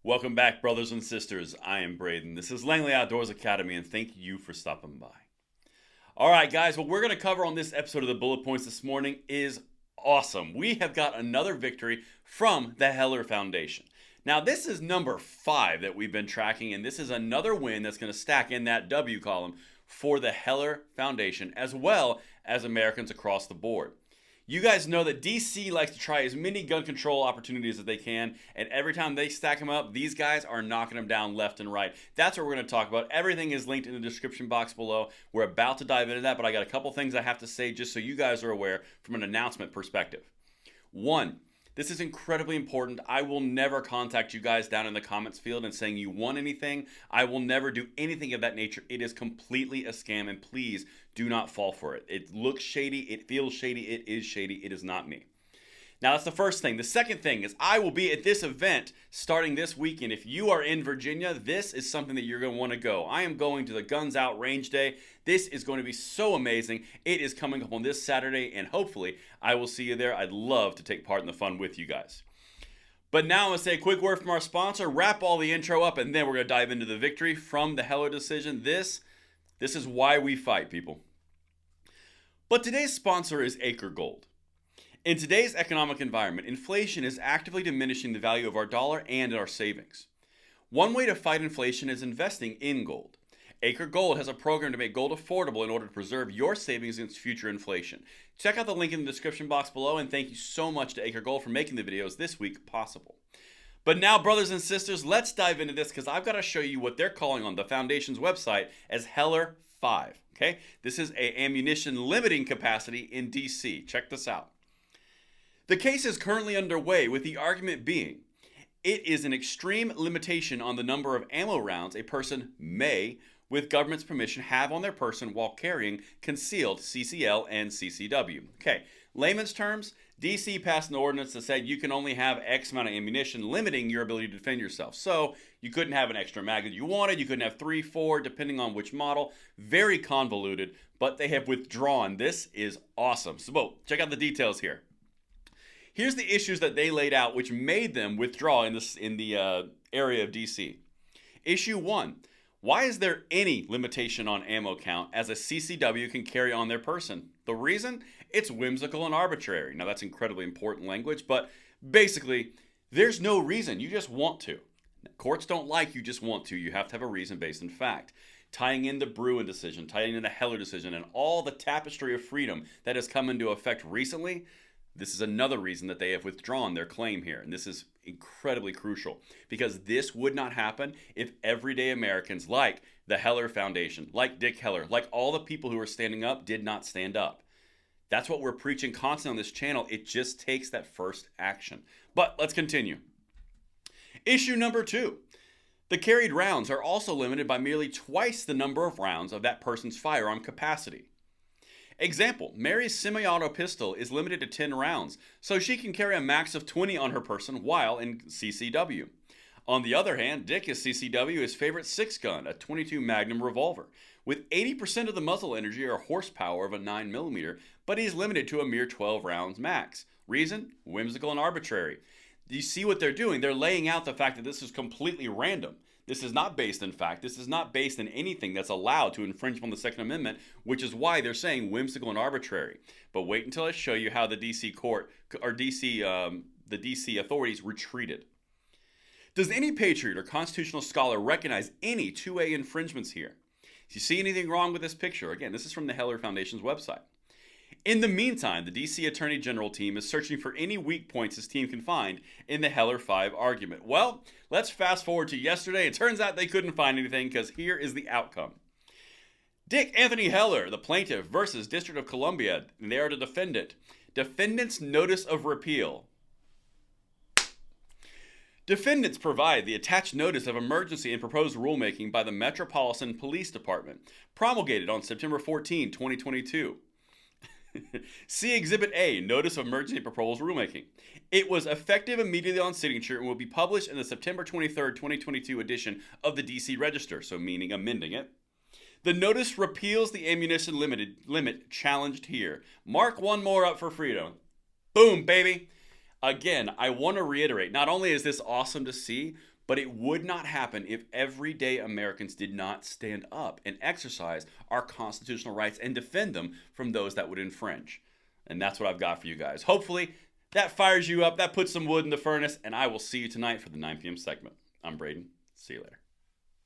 Welcome back, brothers and sisters. I am Braden. This is Langley Outdoors Academy, and thank you for stopping by. All right, guys, what we're going to cover on this episode of the Bullet Points this morning is awesome. We have got another victory from the Heller Foundation. Now, this is number 5 that we've been tracking, and this is another win that's going to stack in that W column for the Heller Foundation, as well as Americans across the board. You guys know that DC likes to try as many gun control opportunities as they can, and every time they stack them up, these guys are knocking them down left and right. That's what we're going to talk about. Everything is linked in the description box below. We're about to dive into that, but I got a couple things I have to say just so you guys are aware from an announcement perspective. 1, this is incredibly important. I will never contact you guys down in the comments field and saying you want anything. I will never do anything of that nature. It is completely a scam, and please do not fall for it. It looks shady. It feels shady. It is shady. It is not me. Now, that's the first thing. The second thing is I will be at this event starting this weekend. If you are in Virginia, this is something that you're going to want to go. I am going to the Guns Out Range Day. This is going to be so amazing. It is coming up on this Saturday, and hopefully I will see you there. I'd love to take part in the fun with you guys. But now I'm going to say a quick word from our sponsor, wrap all the intro up, and then we're going to dive into the victory from the Heller decision. This is why we fight, people. But today's sponsor is Acre Gold. In today's economic environment, inflation is actively diminishing the value of our dollar and our savings. One way to fight inflation is investing in gold. Acre Gold has a program to make gold affordable in order to preserve your savings against future inflation. Check out the link in the description box below, and thank you so much to Acre Gold for making the videos this week possible. But now, brothers and sisters, let's dive into this because I've got to show you what they're calling on the Foundation's website as Heller 5. Okay, this is an ammunition limiting capacity in DC. Check this out. The case is currently underway, with the argument being it is an extreme limitation on the number of ammo rounds a person may, with government's permission, have on their person while carrying concealed CCL and CCW. Okay, layman's terms, DC passed an ordinance that said you can only have X amount of ammunition, limiting your ability to defend yourself. So you couldn't have an extra mag that you wanted, you couldn't have 3, 4, depending on which model. Very convoluted, but they have withdrawn. This is awesome. So check out the details here. Here's the issues that they laid out which made them withdraw in the area of DC. Issue 1. Why is there any limitation on ammo count as a CCW can carry on their person? The reason? It's whimsical and arbitrary. Now, that's incredibly important language, but basically, there's no reason. You just want to. Courts don't like you just want to. You have to have a reason based in fact. Tying in the Bruin decision, tying in the Heller decision, and all the tapestry of freedom that has come into effect recently, this is another reason that they have withdrawn their claim here. And this is incredibly crucial because this would not happen if everyday Americans like the Heller Foundation, like Dick Heller, like all the people who are standing up did not stand up. That's what we're preaching constantly on this channel. It just takes that first action. But let's continue. Issue number 2. The carried rounds are also limited by merely twice the number of rounds of that person's firearm capacity. Example, Mary's semi-auto pistol is limited to 10 rounds, so she can carry a max of 20 on her person while in CCW. On the other hand, Dick is CCW his favorite 6-gun, a 22 Magnum revolver, with 80% of the muzzle energy or horsepower of a 9mm, but he's limited to a mere 12 rounds max. Reason? Whimsical and arbitrary. Do you see what they're doing? They're laying out the fact that this is completely random. This is not based in fact. This is not based in anything that's allowed to infringe upon the Second Amendment, which is why they're saying whimsical and arbitrary. But wait until I show you how the DC court or the DC authorities retreated. Does any patriot or constitutional scholar recognize any 2A infringements here? Do you see anything wrong with this picture? Again, this is from the Heller Foundation's website. In the meantime, the DC Attorney General team is searching for any weak points his team can find in the Heller 5 argument. Well, let's fast forward to yesterday. It turns out they couldn't find anything because here is the outcome. Dick Anthony Heller, the plaintiff, versus District of Columbia, and they are the defendant. Defendant's notice of repeal. Defendants provide the attached notice of emergency and proposed rulemaking by the Metropolitan Police Department, promulgated on September 14, 2022. See Exhibit A, Notice of Emergency Proposed Rulemaking. It was effective immediately on signature and will be published in the September 23, 2022 edition of the DC Register, so meaning amending it. The notice repeals the ammunition limit challenged here. Mark one more up for freedom. Boom, baby. Again, I want to reiterate, not only is this awesome to see, But it would not happen if everyday Americans did not stand up and exercise our constitutional rights and defend them from those that would infringe. And that's what I've got for you guys. Hopefully, that fires you up, that puts some wood in the furnace, and I will see you tonight for the 9 p.m. segment. I'm Braden. See you later.